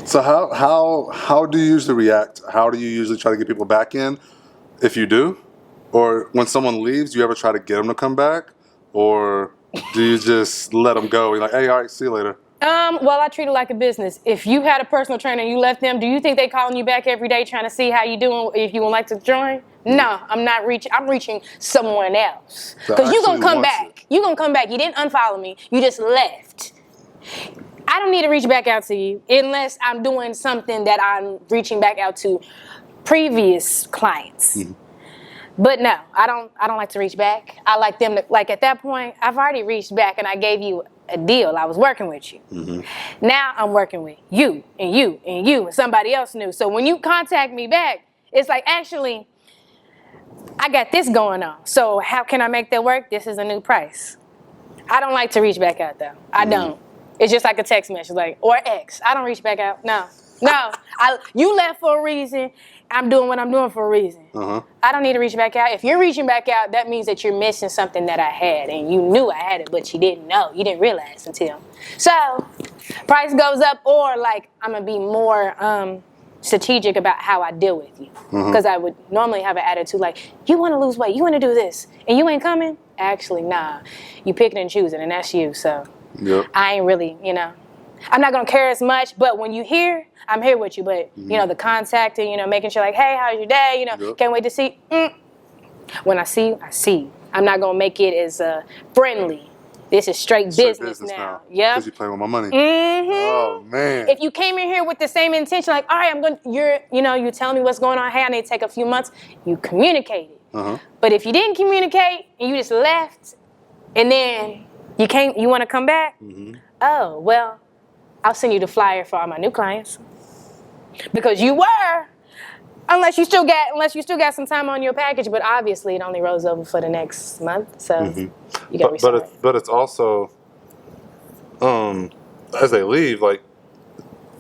So how do you usually react? How do you usually try to get people back in, if you do? Or when someone leaves, do you ever try to get them to come back? Or do you just let them go? You're like, hey, all right, see you later. Well, I treat it like a business. If you had a personal trainer and you left them, do you think they calling you back every day trying to see how you doing, if you would like to join? No, I'm not reaching. I'm reaching someone else. Because you're going to come back. You're going to come back. You didn't unfollow me. You just left. I don't need to reach back out to you unless I'm doing something that I'm reaching back out to previous clients. Mm-hmm. But no, I don't like to reach back. I like them to, like at that point, I've already reached back and I gave you a deal. I was working with you. Mm-hmm. Now I'm working with you and you and you and somebody else new. So when you contact me back, it's like, actually, I got this going on. So how can I make that work? This is a new price. I don't like to reach back out though. I don't. It's just like a text message, like, or X. I don't reach back out. No. You left for a reason. I'm doing what I'm doing for a reason. Uh-huh. I don't need to reach back out. If you're reaching back out, that means that you're missing something that I had, and you knew I had it, but you didn't know. You didn't realize until. So, price goes up, or like I'm gonna be more strategic about how I deal with you, because I would normally have an attitude like, you want to lose weight, you want to do this, and you ain't coming. Actually, nah. You picking and choosing, and that's you. So. Yep. I ain't really, I'm not going to care as much, but when you here, I'm here with you. But, the contacting, making sure like, hey, how's your day? Can't wait to see. When I see you, I see you. I'm not going to make it as friendly. This is straight business now. Yeah. Because you're playing with my money. Mm-hmm. Oh, man. If you came in here with the same intention, like, all right, you're telling me what's going on. Hey, I need to take a few months. You communicated. Uh-huh. But if you didn't communicate and you just left, and then you want to come back? Mm-hmm. Oh, well, I'll send you the flyer for all my new clients. Because you were, unless you still got some time on your package, but obviously it only rolls over for the next month, so you got to restart. But it's also, as they leave, like,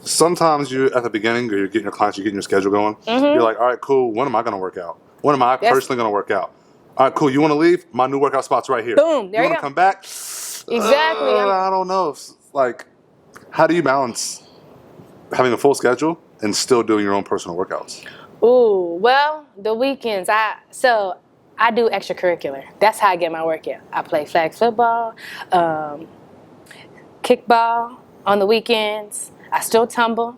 sometimes you, at the beginning, you're getting your clients, you're getting your schedule going, you're like, all right, cool, when am I going to work out? When am I personally going to work out? All right, cool, you want to leave? My new workout spot's right here. Boom, there you go. You want to come back? Exactly. I don't know. Like, how do you balance having a full schedule and still doing your own personal workouts? Ooh, well, the weekends, I do extracurricular. That's how I get my workout. I play flag football, kickball on the weekends. I still tumble,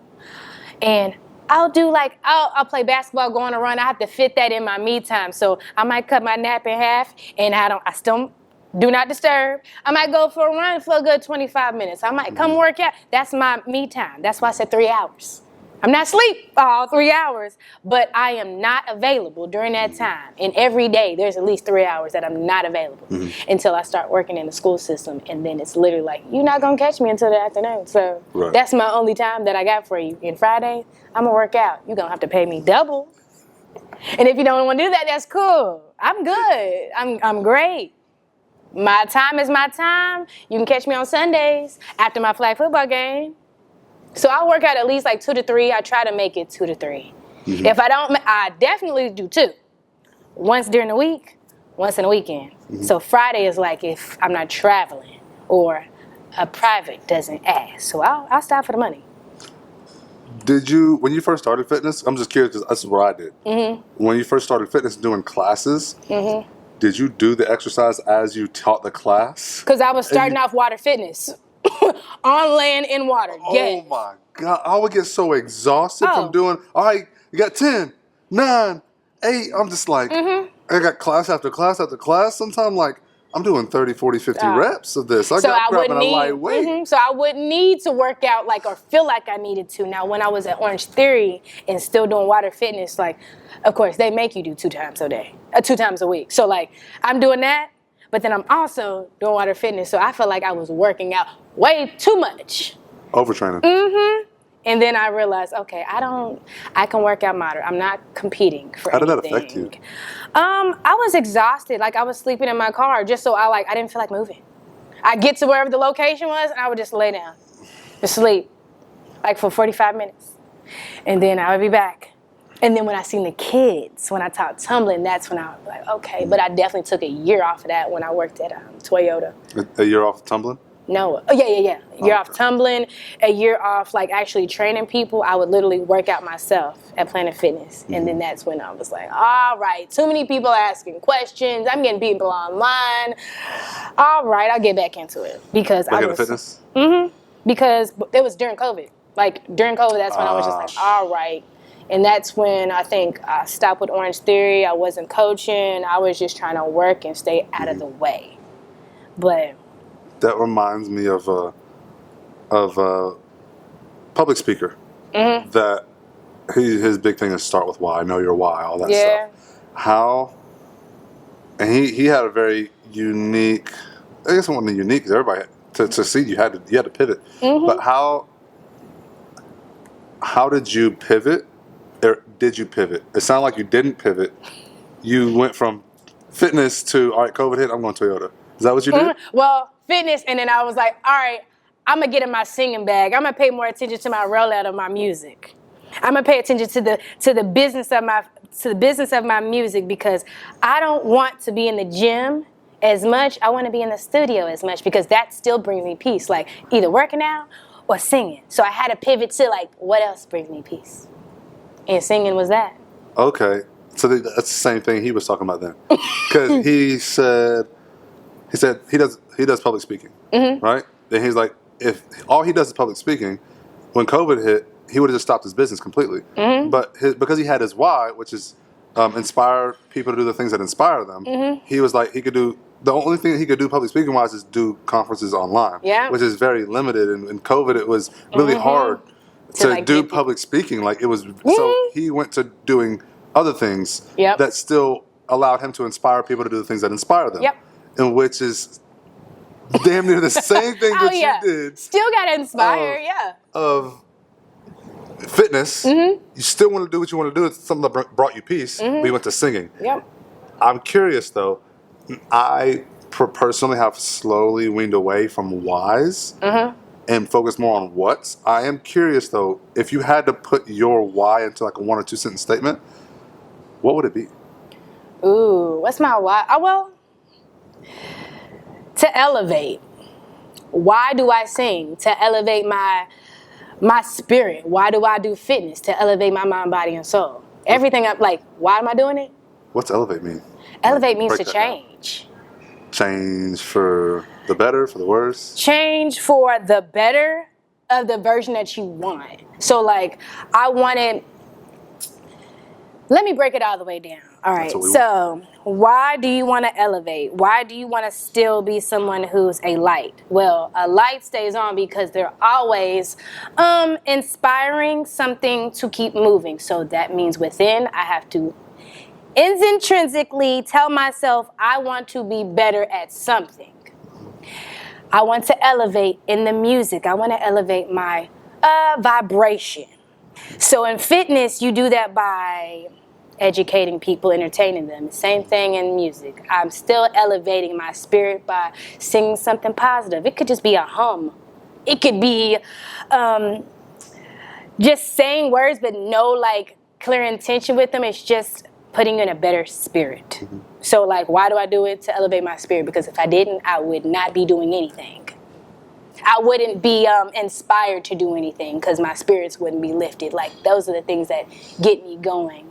and I'll play basketball, go on a run. I have to fit that in my me time, so I might cut my nap in half, and I still do not disturb. I might go for a run for a good 25 minutes. I might come work out. That's my me time. That's why I said 3 hours. I'm not asleep all 3 hours, but I am not available during that time. And every day there's at least 3 hours that I'm not available until I start working in the school system. And then it's literally like, you're not going to catch me until the afternoon. So That's my only time that I got for you. And Friday, I'm going to work out. You're going to have to pay me double. And if you don't want to do that, that's cool. I'm good. I'm great. My time is my time. You can catch me on Sundays after my flag football game. So I work out at least like 2 to 3. I try to make it 2 to 3. Mm-hmm. If I don't, I definitely do 2. Once during the week, once in the weekend. Mm-hmm. So Friday is like if I'm not traveling or a private doesn't ask. So I'll stop for the money. When you first started fitness, I'm just curious because this is what I did. Mm-hmm. When you first started fitness doing classes, did you do the exercise as you taught the class? Because I was starting off water fitness. On land, in water. Oh my God. I would get so exhausted from doing, all right, you got 10, 9, 8. I'm just like, I got class after class after class. Sometimes like, I'm doing 30, 40, 50 reps of this. I'm grabbing a light weight. So I wouldn't need to work out like or feel like I needed to. Now, when I was at Orange Theory and still doing water fitness, like, of course, they make you do 2 times a week. So like, I'm doing that. But then I'm also doing water fitness, so I felt like I was working out way too much. Overtraining. And then I realized, okay, I can work out moderate. I'm not competing for anything. How did that affect you? I was exhausted. Like I was sleeping in my car just so I didn't feel like moving. I'd get to wherever the location was, and I would just lay down, just sleep, like for 45 minutes. And then I would be back. And then when I seen the kids, when I taught tumbling, that's when I was like, okay. But I definitely took a year off of that when I worked at Toyota. A year off of tumbling? No. Oh, yeah. You're off tumbling, a year off, like, actually training people. I would literally work out myself at Planet Fitness. And then that's when I was like, all right, too many people asking questions. I'm getting people online. All right, I'll get back into it. Because I was... fitness? Because it was during COVID. Like, during COVID, that's when I was just like, all right. And that's when I think I stopped with Orange Theory. I wasn't coaching. I was just trying to work and stay out of the way. But... That reminds me of a public speaker. That his big thing is start with why, know your why, all that stuff. How, and he had a very unique. I guess it wasn't unique because everybody to succeed you had to pivot. But how did you pivot? Or did you pivot? It sounded like you didn't pivot. You went from fitness to all right. COVID hit. I'm going Toyota. Is that what you did? Well, fitness, and then I was like, all right, I'm going to get in my singing bag. I'm going to pay more attention to my rollout of my music. I'm going to pay attention to the business of my music because I don't want to be in the gym as much. I want to be in the studio as much because that still brings me peace, like either working out or singing. So I had to pivot to like, what else brings me peace? And singing was that. Okay. So that's the same thing he was talking about then. Because he said he does public speaking, right? And he's like, if all he does is public speaking, when COVID hit, he would have just stopped his business completely. But because he had his why, which is inspire people to do the things that inspire them, he was like, he could do, the only thing that he could do public speaking wise is do conferences online, which is very limited. And in COVID, it was really hard to like do public speaking. Like it was, so he went to doing other things that still allowed him to inspire people to do the things that inspire them. And which is damn near the same thing that you did. Still got to inspire, of fitness. You still want to do what you want to do. It's something that brought you peace. But you went to singing. I'm curious though. I personally have slowly weaned away from whys and focused more on what's. I am curious though, if you had to put your why into like a 1 or 2 sentence statement, what would it be? Ooh, what's my why? To elevate. Why do I sing? To elevate my spirit. Why do I do fitness? To elevate my mind, body, and soul. Everything up, like, why am I doing it? What's elevate mean? Elevate means to change. Change for the better, for the worse? Change for the better of the version that you want. So, like, let me break it all the way down. All right, so why do you want to elevate? Why do you want to still be someone who's a light? Well, a light stays on because they're always inspiring something to keep moving. So that means within, I have to intrinsically tell myself I want to be better at something. I want to elevate in the music. I want to elevate my vibration. So in fitness, you do that by educating people, entertaining them. Same thing in music. I'm still elevating my spirit by singing something positive. It could just be a hum. It could be just saying words but no like clear intention with them. It's just putting you in a better spirit. So like, why do I do it? To elevate my spirit. Because if I didn't, I would not be doing anything. I wouldn't be inspired to do anything because my spirits wouldn't be lifted. Like, those are the things that get me going.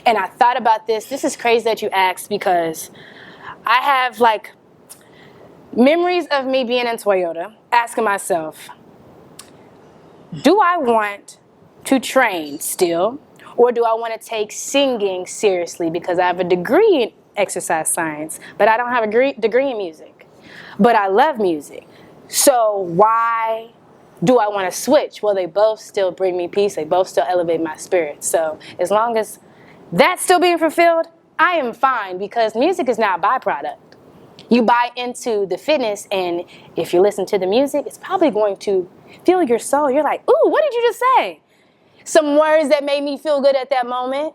And I thought about this. This is crazy that you asked because I have like memories of me being in Toyota, asking myself, do I want to train still? Or do I want to take singing seriously? Because I have a degree in exercise science, but I don't have a degree in music. But I love music. So why do I want to switch? Well, they both still bring me peace. They both still elevate my spirit. So as long as that's still being fulfilled, I am fine because music is not a byproduct. You buy into the fitness, and if you listen to the music, it's probably going to fill your soul. You're like, ooh, what did you just say? Some words that made me feel good at that moment.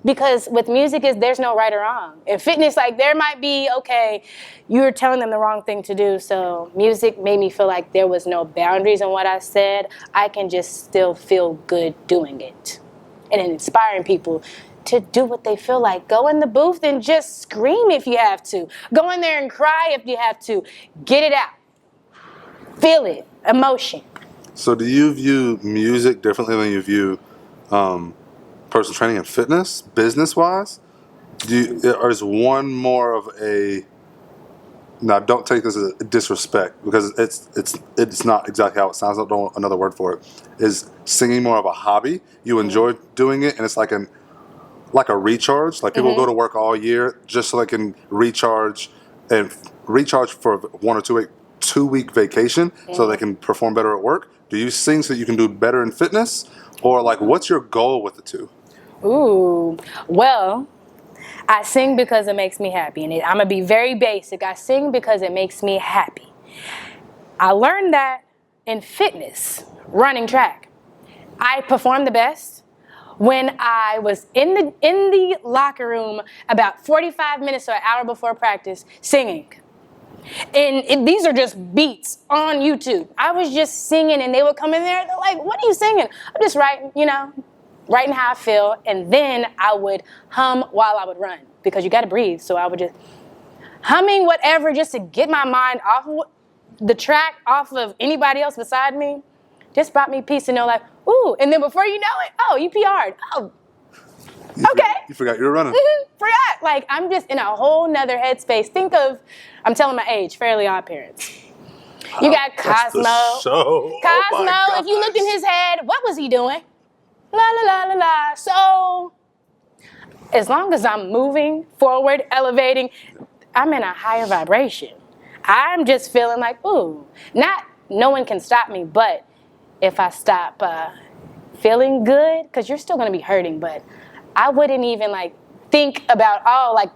Because with music, there's no right or wrong. In fitness, like there might be, okay, you're telling them the wrong thing to do. So music made me feel like there was no boundaries in what I said. I can just still feel good doing it. And inspiring people to do what they feel like. Go in the booth and just scream if you have to. Go in there and cry if you have to. Get it out. Feel it, emotion. So do you view music differently than you view personal training and fitness, business-wise? Or is one more of a... Now, don't take this as a disrespect, because it's not exactly how it sounds. I don't know another word for it. Is singing more of a hobby? You enjoy doing it, and it's like a recharge. Like people go to work all year just so they can recharge for 1 or 2 week vacation, so they can perform better at work. Do you sing so that you can do better in fitness, or like what's your goal with the two? Ooh, well, I sing because it makes me happy. And I'm going to be very basic. I sing because it makes me happy. I learned that in fitness, running track. I performed the best when I was in the locker room about 45 minutes or an hour before practice singing. And these are just beats on YouTube. I was just singing, and they would come in there. They're like, "What are you singing?" I'm just writing, writing how I feel, and then I would hum while I would run, because you got to breathe. So I would just humming whatever just to get my mind off of the track, off of anybody else beside me. Just brought me peace to know, like, ooh, and then before you know it, oh, you PR'd. Oh, okay. You forgot you were running. Forgot. Like, I'm just in a whole nother headspace. Think of, I'm telling my age, Fairly Odd Parents. You got Cosmo. Cosmo, if you looked in his head, what was he doing? La la la la la. So, as long as I'm moving forward, elevating, I'm in a higher vibration. I'm just feeling like, ooh, no one can stop me, but if I stop feeling good, because you're still going to be hurting, but I wouldn't even think about,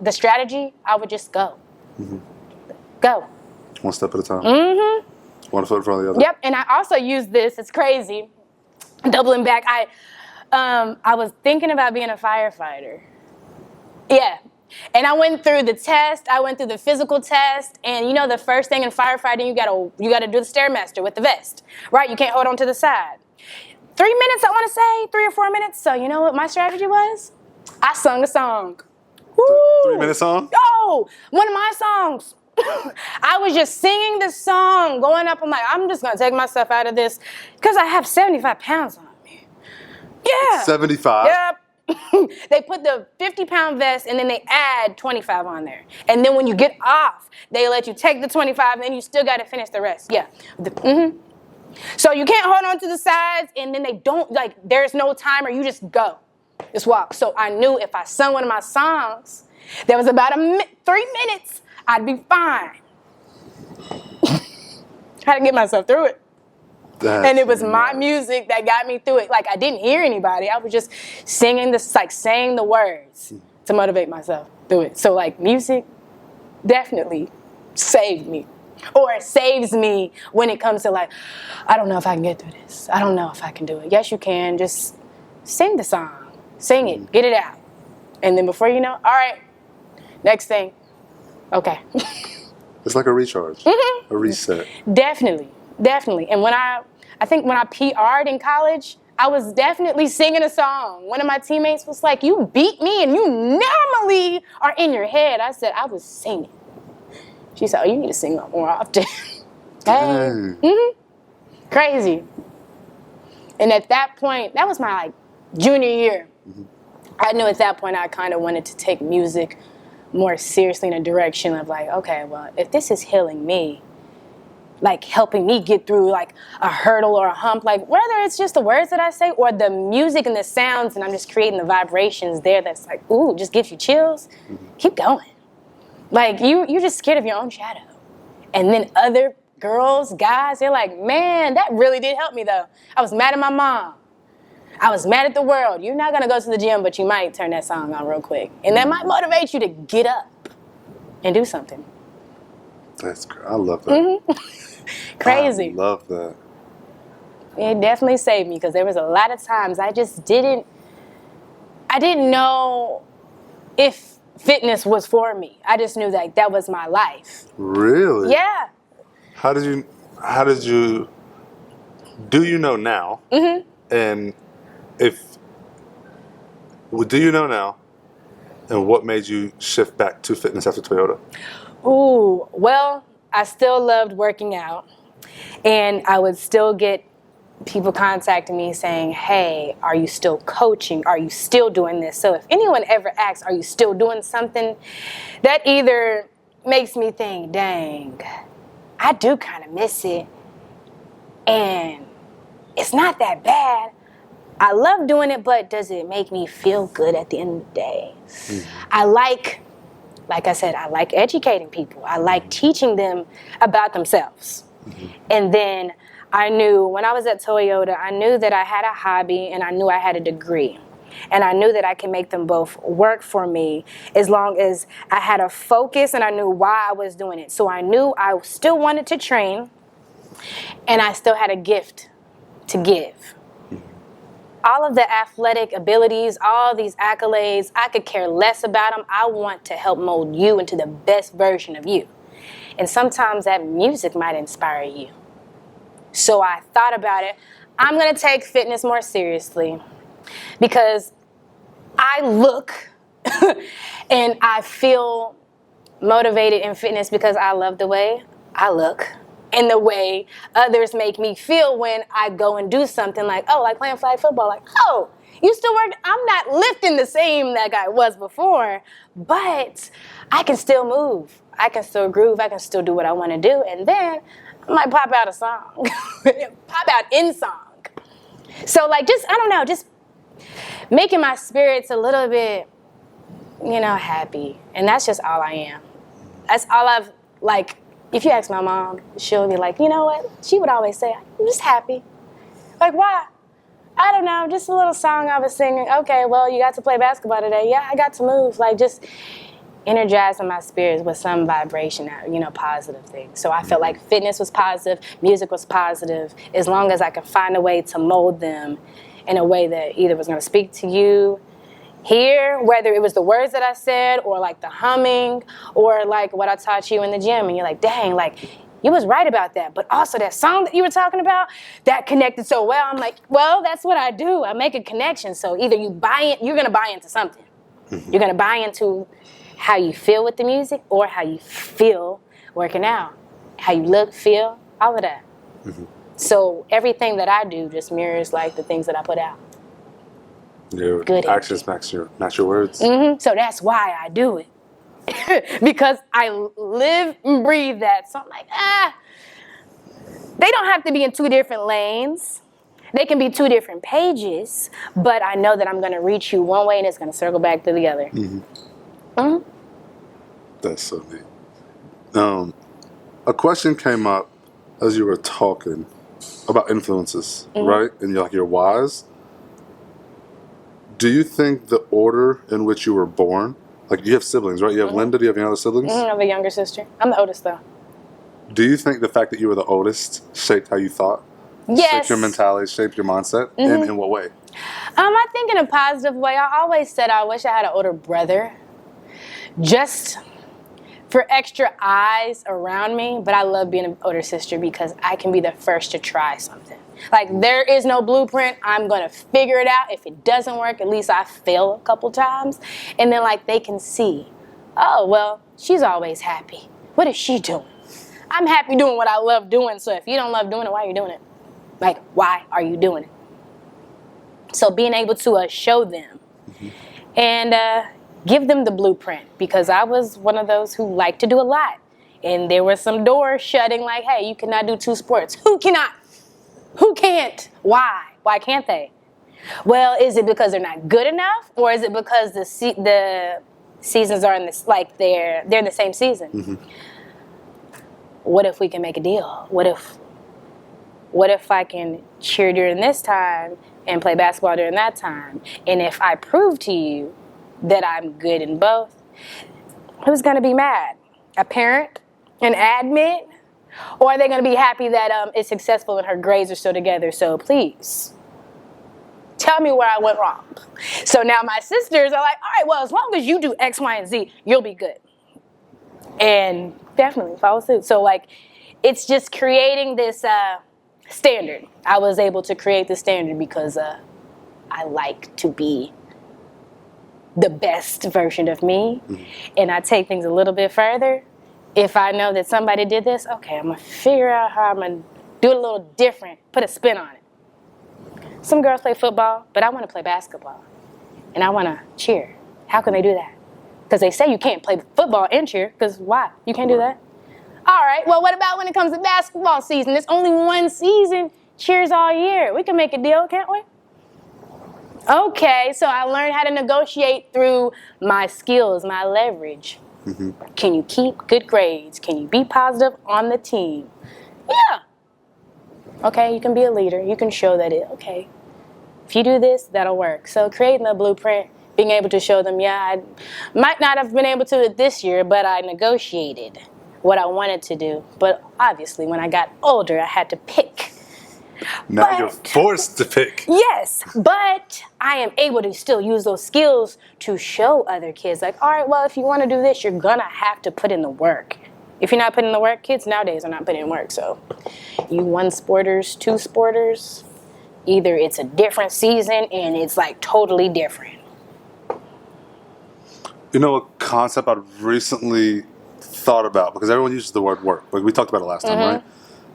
the strategy. I would just go. Go. One step at a time. One foot in front of the other. Yep, and I also use this, it's crazy, doubling back, I was thinking about being a firefighter. Yeah. And I went through the test, I went through the physical test, and the first thing in firefighting, you gotta do the Stairmaster with the vest, right? You can't hold on to the side. 3 minutes, I want to say, 3 or 4 minutes. So you know what my strategy was? I sung a song. Woo! 3-minute song? Yo, one of my songs. I was just singing the song, going up. I'm like, I'm just gonna take myself out of this because I have 75 pounds on me. Yeah. 75? Yep. They put the 50-pound vest and then they add 25 on there. And then when you get off, they let you take the 25 and then you still got to finish the rest. Yeah. So you can't hold on to the sides, and then they don't, there's no timer. You just go. Just walk. So I knew if I sung one of my songs that was about 3 minutes, I'd be fine. Had to get myself through it. And it was my music that got me through it. I didn't hear anybody. I was just singing saying the words to motivate myself through it. So music definitely saved me, or saves me when it comes to I don't know if I can get through this. I don't know if I can do it. Yes, you can. Just sing the song. Sing it. Get it out. And then before you know, all right, next thing. Okay. It's like a recharge. A reset. Definitely. And I think when I PR'd in college, I was definitely singing a song. One of my teammates was like, "You beat me and you normally are in your head." I said, "I was singing." She said, "Oh, you need to sing more often." Hey. Crazy. And at that point, that was my junior year. I knew at that point I kind of wanted to take music more seriously in a direction of okay, well, if this is healing me, helping me get through a hurdle or a hump, whether it's just the words that I say or the music and the sounds, and I'm just creating the vibrations there that's ooh, just gives you chills, keep going. You're just scared of your own shadow. And then other girls, guys, they're like, "Man, that really did help me though. I was mad at my mom. I was mad at the world." You're not gonna go to the gym, but you might turn that song on real quick. And that might motivate you to get up and do something. That's great. I love that. Crazy. I love that. It definitely saved me, because there was a lot of times I didn't know if fitness was for me. I just knew that was my life. Really? Yeah. How did you do you know now? And do you know now, and what made you shift back to fitness after Toyota? Ooh, well, I still loved working out. And I would still get people contacting me saying, hey, are you still coaching? Are you still doing this? So if anyone ever asks, are you still doing something? That either makes me think, dang, I do kind of miss it. And it's not that bad. I love doing it, but does it make me feel good at the end of the day? I like I said, I like educating people. I like teaching them about themselves. And then I knew when I was at Toyota, I knew that I had a hobby and I knew I had a degree. And I knew that I could make them both work for me as long as I had a focus and I knew why I was doing it. So I knew I still wanted to train and I still had a gift to give. All of the athletic abilities, all these accolades, I could care less about them. I want to help mold you into the best version of you. And sometimes that music might inspire you. So I thought about it. I'm going to take fitness more seriously because I look and I feel motivated in fitness because I love the way I look and the way others make me feel when I go and do something like playing flag football. Like, oh, you still work? I'm not lifting the same that I was before, but I can still move. I can still groove. I can still do what I want to do. And then I might pop out a song, pop out in song. So just making my spirits a little bit, happy. And that's just all I am. That's all I've, if you ask my mom, she'll be like, you know what? She would always say, I'm just happy. Like, why? I don't know, just a little song I was singing. Okay, well, you got to play basketball today. Yeah, I got to move. Just energizing my spirits with some vibration, positive things. So I felt like fitness was positive, music was positive, as long as I could find a way to mold them in a way that either was going to speak to you here, whether it was the words that I said or the humming or what I taught you in the gym. And you're like, dang, you was right about that. But also that song that you were talking about, that connected so well. I'm like, well, that's what I do. I make a connection. So either you're going to buy into something. You're going to buy into how you feel with the music or how you feel working out. How you look, feel, all of that. So everything that I do just mirrors the things that I put out. Your good actions match your words. So that's why I do it. Because I live and breathe that. So I'm like, they don't have to be in two different lanes. They can be two different pages, but I know that I'm going to reach you one way and it's going to circle back to the other. That's so neat. A question came up as you were talking about influences, right? And your whys. Do you think the order in which you were born, you have siblings, right? You have Linda. Do you have any other siblings? I have a younger sister. I'm the oldest, though. Do you think the fact that you were the oldest shaped how you thought? Yes. Shaped your mentality, shaped your mindset? In what way? I think in a positive way. I always said I wish I had an older brother. Just for extra eyes around me. But I love being an older sister because I can be the first to try something. There is no blueprint. I'm going to figure it out. If it doesn't work, at least I fail a couple times. And then, they can see, oh, well, she's always happy. What is she doing? I'm happy doing what I love doing. So if you don't love doing it, why are you doing it? Why are you doing it? So being able to show them and give them the blueprint. Because I was one of those who liked to do a lot. And there were some doors shutting hey, you cannot do 2 sports. Who cannot? Who can't? Why? Why can't they? Well, is it because they're not good enough, or is it because the seasons are in this they're in the same season? What if we can make a deal? What if I can cheer during this time and play basketball during that time? And if I prove to you that I'm good in both, who's going to be mad? A parent? An admin? Or are they going to be happy that it's successful and her grades are still together? So please, tell me where I went wrong. So now my sisters are like, all right, well, as long as you do X, Y, and Z, you'll be good. And definitely follow suit. So it's just creating this standard. I was able to create this standard because I like to be the best version of me. And I take things a little bit further. If I know that somebody did this, okay, I'm going to figure out how I'm going to Do it a little different. Put a spin on it. Some girls play football, but I want to play basketball. And I want to cheer. How can they do that? Because they say you can't play football and cheer. Because why? You can't do that? All right. Well, what about when it comes to basketball season? There's only one season. Cheers all year. We can make a deal, can't we? Okay. So I learned how to negotiate through my skills, my leverage. Mm-hmm. Can you keep good grades? Can you be positive on the team? Yeah. Okay, you can be a leader. You can show that okay, if you do this, that'll work. So creating the blueprint, being able to show them, yeah, I might not have been able to do it this year, but I negotiated what I wanted to do. But obviously, when I got older, I had to pick. Now you're forced to pick. Yes, but I am able to still use those skills to show other kids, like, all right, well, if you want to do this, you're going to have to put in the work. If you're not putting in the work, kids nowadays are not putting in work. So you one sporters, two sporters, either it's a different season and it's like totally different. You know, a concept I've recently thought about, because everyone uses the word work. Like we talked about it last time, right?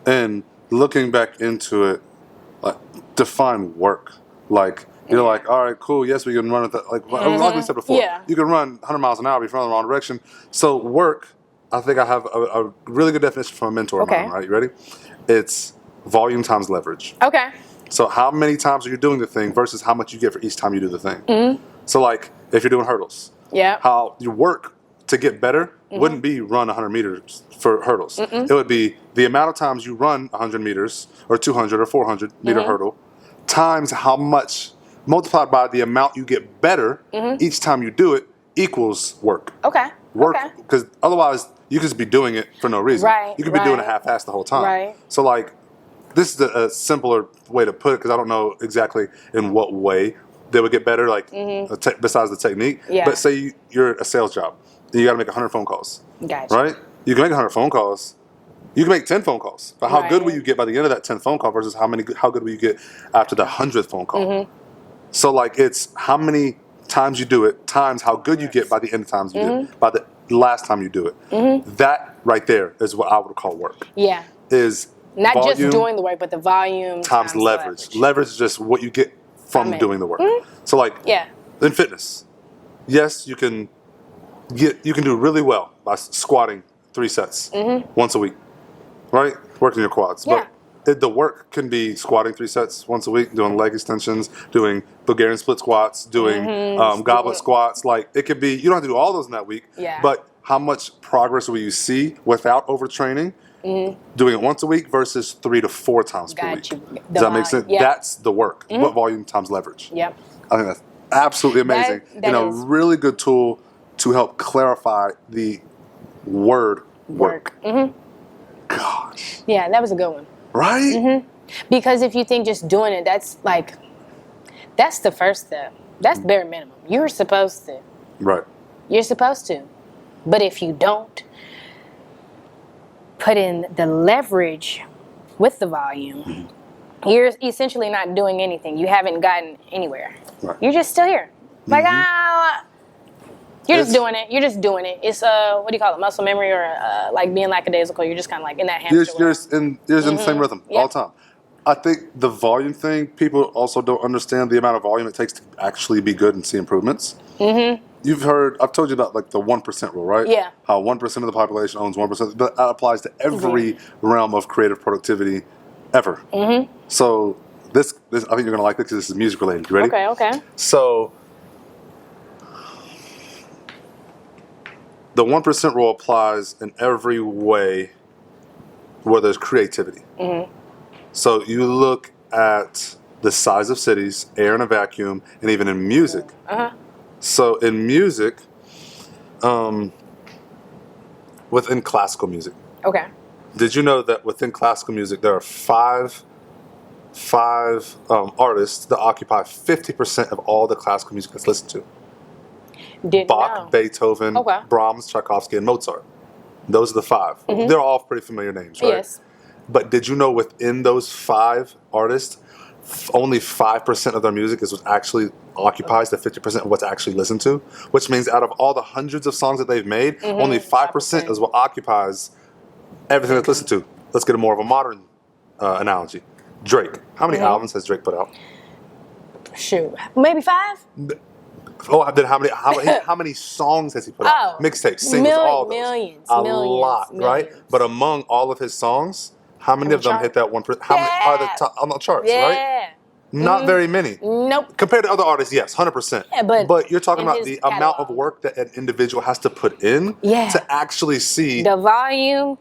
And looking back into it, like define work. Like you're like, all right, cool. Yes, we can run at that. Like we said before, you can run 100 miles an hour if you're in the wrong direction. So work. I think I have a really good definition from a mentor of mine, right? You ready? It's volume times leverage. Okay. So how many times are you doing the thing versus how much you get for each time you do the thing? Mm-hmm. So like if you're doing hurdles, how you work to get better wouldn't be run 100 meters for hurdles. It would be the amount of times you run 100 meters or 200 or 400 meter hurdle times how much multiplied by the amount you get better each time you do it equals work. Okay. Work, because otherwise you could just be doing it for no reason. Right. You could be doing it half-assed the whole time. Right. So like, this is a simpler way to put it, because I don't know exactly in what way they would get better, like besides the technique. Yeah. But say you're a sales job, and you got to make 100 phone calls. Gotcha. Right? You can make 100 phone calls. You can make 10 phone calls. But how good will you get by the end of that 10th phone call versus how good will you get after the 100th phone call? So like, it's how many times you do it times how good you get by the end of times you do it, by the last time you do it. That right there is what I would call work. Yeah. Is not just doing the work, but the volume times leverage. Leverage is just what you get from doing the work. So like in fitness, yes, you can do really well by squatting 3 sets once a week, right? Working your quads. But the work can be squatting 3 sets once a week, doing leg extensions, doing Bulgarian split squats, doing goblet squats. Like it could be, you don't have to do all those in that week, but how much progress will you see without overtraining? Doing it once a week versus 3 to 4 times per week. Does that make sense? That's the work. What volume times leverage? Yep. I think that's absolutely amazing and a really good tool to help clarify the word work. Gosh. Yeah, that was a good one. Right? Because if you think just doing it, that's the first step. That's bare minimum. You're supposed to. Right. You're supposed to. But if you don't put in the leverage with the volume, you're essentially not doing anything. You haven't gotten anywhere. Right. You're just still here. Like, you're just doing it. You're just doing it. It's what do you call it? Muscle memory, or like being lackadaisical. You're just kind of like in that hamster wheel. You're in the same rhythm all the time. I think the volume thing, people also don't understand the amount of volume it takes to actually be good and see improvements. I've told you about like the 1% rule, right? Yeah. How 1% of the population owns 1%. But that applies to every realm of creative productivity ever. So this I think you're going to like this because this is music related. You ready? Okay. So the 1% rule applies in every way where there's creativity. So you look at the size of cities, air in a vacuum, and even in music. So in music, within classical music. Okay. Did you know that within classical music there are five artists that occupy 50% of all the classical music that's listened to? Bach, Beethoven, Brahms, Tchaikovsky, and Mozart. Those are the 5. They're all pretty familiar names, right? Yes. But did you know within those 5 artists, only 5% of their music is what actually occupies the 50% of what's actually listened to? Which means out of all the hundreds of songs that they've made, only 5% is what occupies everything that's listened to. Let's get a more of a modern analogy. Drake. How many albums has Drake put out? Shoot, maybe 5. Oh, then how many songs has he put out? Mixtapes, singles, all those. Millions, a millions, lot, right? millions. But among all of his songs, how many of them hit that 1%? How many are the top on the charts, right? Not very many. Nope. Compared to other artists, yes, 100%. Yeah, but you're talking about the amount of work that an individual has to put in to actually see the volume.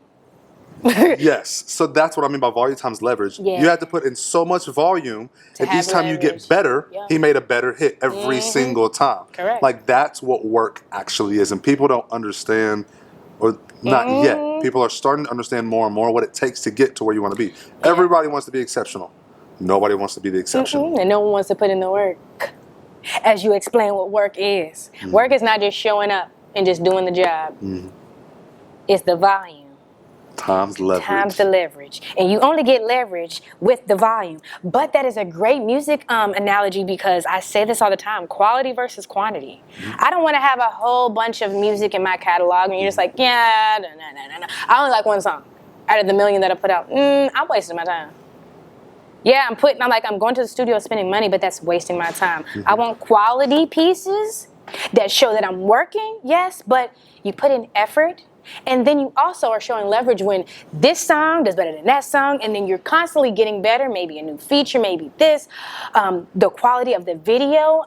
Yes, so that's what I mean by volume times leverage. Yeah. You have to put in so much volume, and each time you get better, he made a better hit every single time. Correct. Like that's what work actually is, and people don't understand, or not yet. People are starting to understand more and more what it takes to get to where you want to be. Everybody wants to be exceptional. Nobody wants to be the exception. And no one wants to put in the work. As you explain what work is. Work is not just showing up and just doing the job. It's the volume. Times leverage. Times the leverage. And you only get leverage with the volume. But that is a great music analogy because I say this all the time, quality versus quantity. I don't want to have a whole bunch of music in my catalog and you're just like, yeah, no. I only like one song out of the million that I put out. I'm wasting my time. Yeah, I'm going to the studio spending money, but that's wasting my time. I want quality pieces that show that I'm working, yes, but you put in effort. And then you also are showing leverage when this song does better than that song, and then you're constantly getting better, maybe a new feature, maybe this, the quality of the video,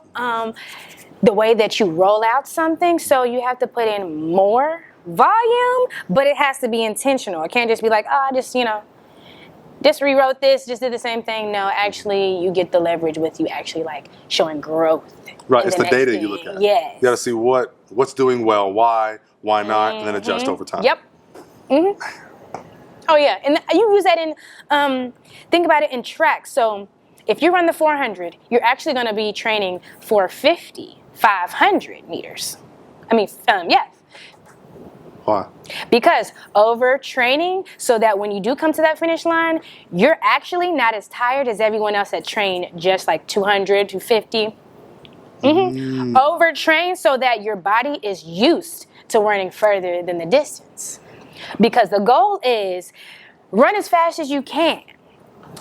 the way that you roll out something. So you have to put in more volume, but it has to be intentional. It can't just be like, I just rewrote this, just did the same thing. No, actually, you get the leverage with you actually like showing growth. Right, it's the data you look at. Yes. You got to see what's doing well, why not, and then adjust over time. Yep. Oh yeah, and you use that in, think about it in tracks. So if you run the 400, you're actually going to be training for 500 meters. Yes. Why? Because overtraining, so that when you do come to that finish line, you're actually not as tired as everyone else that trained just like 200, 250. Overtrain so that your body is used to running further than the distance. Because the goal is run as fast as you can.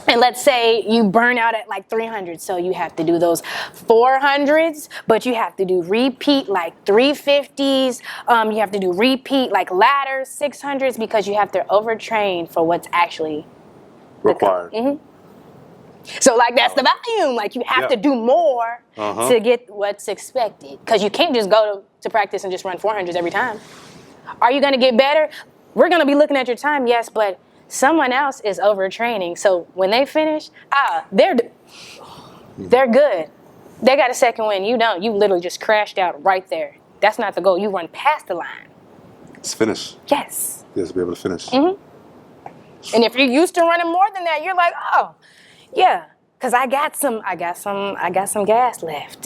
And let's say you burn out at like 300, so you have to do those 400s, but you have to do repeat like 350s. You have to do repeat like ladders, 600s, because you have to overtrain for what's actually required. So like that's the volume. Like you have to do more to get what's expected, because you can't just go to practice and just run 400s every time. Are you going to get better? We're going to be looking at your time, yes, but someone else is overtraining. So when they finish, they're good. They got a second win. You don't. You literally just crashed out right there. That's not the goal. You run past the line. It's finish. Yes. You have to be able to finish. And if you're used to running more than that, you're like, yeah, because I got some gas left.